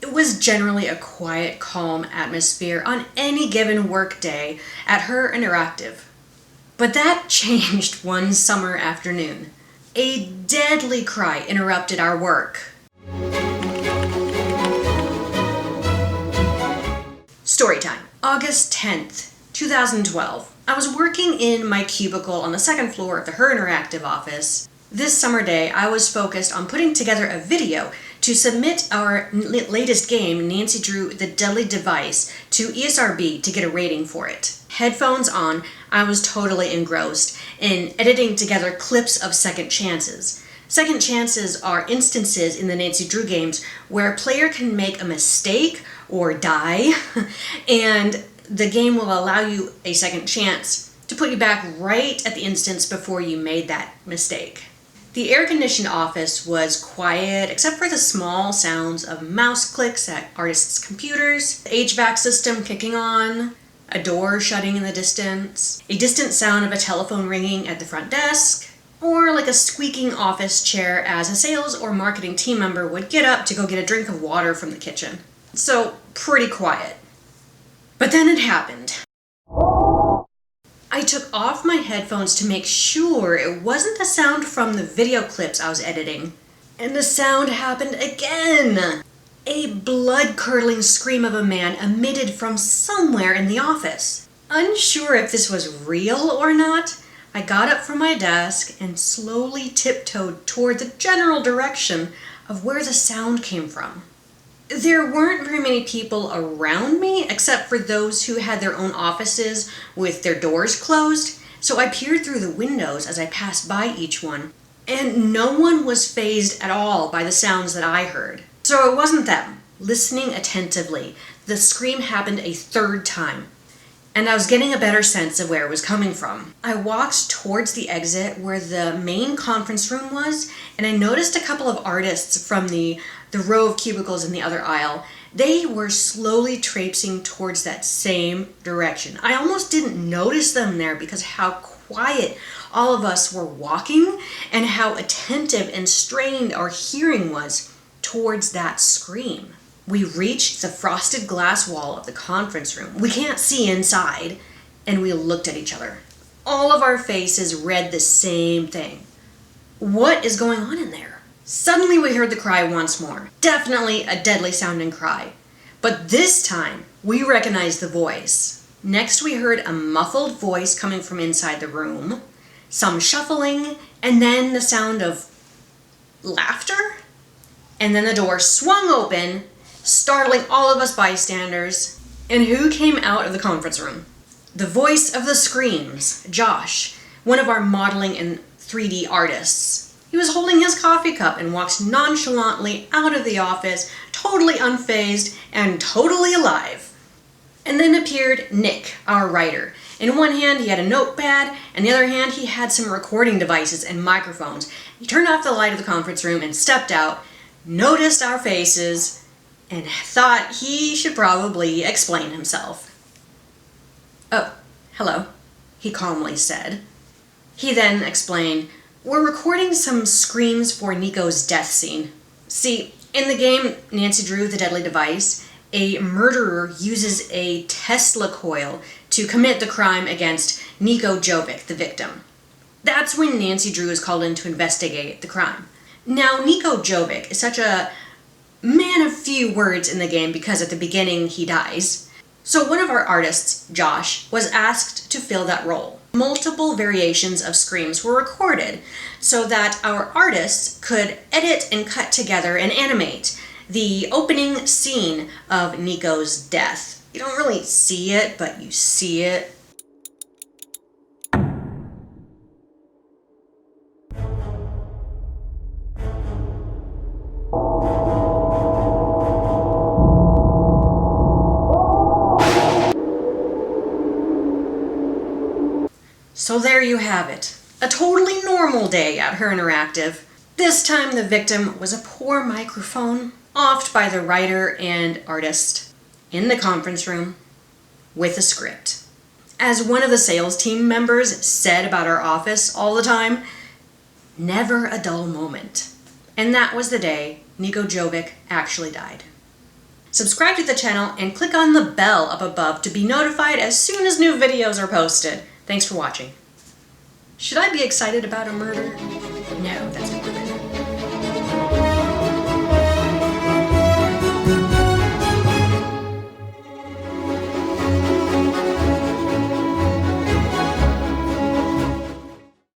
It was generally a quiet, calm atmosphere on any given work day at HeR Interactive. But that changed one summer afternoon. A deadly cry interrupted our work. Storytime, August 10th, 2012. I was working in my cubicle on the second floor of the HeR Interactive office. This summer day, I was focused on putting together a video to submit our latest game, Nancy Drew the Deadly Device, to ESRB to get a rating for it. Headphones on, I was totally engrossed in editing together clips of second chances. Second chances are instances in the Nancy Drew games where a player can make a mistake or die, and the game will allow you a second chance to put you back right at the instance before you made that mistake. The air-conditioned office was quiet except for the small sounds of mouse clicks at artists' computers, the HVAC system kicking on, a door shutting in the distance, a distant sound of a telephone ringing at the front desk, or like a squeaking office chair as a sales or marketing team member would get up to go get a drink of water from the kitchen. So, pretty quiet. But then it happened. I took off my headphones to make sure it wasn't the sound from the video clips I was editing. And the sound happened again! A blood-curdling scream of a man emitted from somewhere in the office. Unsure if this was real or not, I got up from my desk and slowly tiptoed toward the general direction of where the sound came from. There weren't very many people around me except for those who had their own offices with their doors closed, so I peered through the windows as I passed by each one, and no one was fazed at all by the sounds that I heard. So it wasn't them. Listening attentively, the scream happened a third time, and I was getting a better sense of where it was coming from. I walked towards the exit where the main conference room was, and I noticed a couple of artists from the row of cubicles in the other aisle. They were slowly traipsing towards that same direction. I almost didn't notice them there because how quiet all of us were walking and how attentive and strained our hearing was towards that scream. We reached the frosted glass wall of the conference room. We can't see inside, and we looked at each other. All of our faces read the same thing. What is going on in there? Suddenly we heard the cry once more. Definitely a deadly sounding cry. But this time, we recognized the voice. Next we heard a muffled voice coming from inside the room, some shuffling, and then the sound of laughter. And then the door swung open, startling all of us bystanders. And who came out of the conference room? The voice of the screams, Josh, one of our modeling and 3D artists. He was holding his coffee cup and walked nonchalantly out of the office, totally unfazed and totally alive. And then appeared Nick, our writer. In one hand he had a notepad, and the other hand he had some recording devices and microphones. He turned off the light of the conference room and stepped out, noticed our faces, and thought he should probably explain himself. "Oh, hello," he calmly said. He then explained, "We're recording some screams for Nico's death scene. See, in the game Nancy Drew the Deadly Device, a murderer uses a Tesla coil to commit the crime against Nico Jovic, the victim. That's when Nancy Drew is called in to investigate the crime. Now, Nico Jovic is such a man of few words in the game because at the beginning he dies. So one of our artists, Josh, was asked to fill that role. Multiple variations of screams were recorded so that our artists could edit and cut together and animate the opening scene of Nico's death. You don't really see it, but you see it. So there you have it. A totally normal day at HeR Interactive. This time the victim was a poor microphone, offed by the writer and artist, in the conference room, with a script. As one of the sales team members said about our office all the time, never a dull moment. And that was the day Nico Jovic actually died. Subscribe to the channel and click on the bell up above to be notified as soon as new videos are posted. Thanks for watching. Should I be excited about a murder? No, that's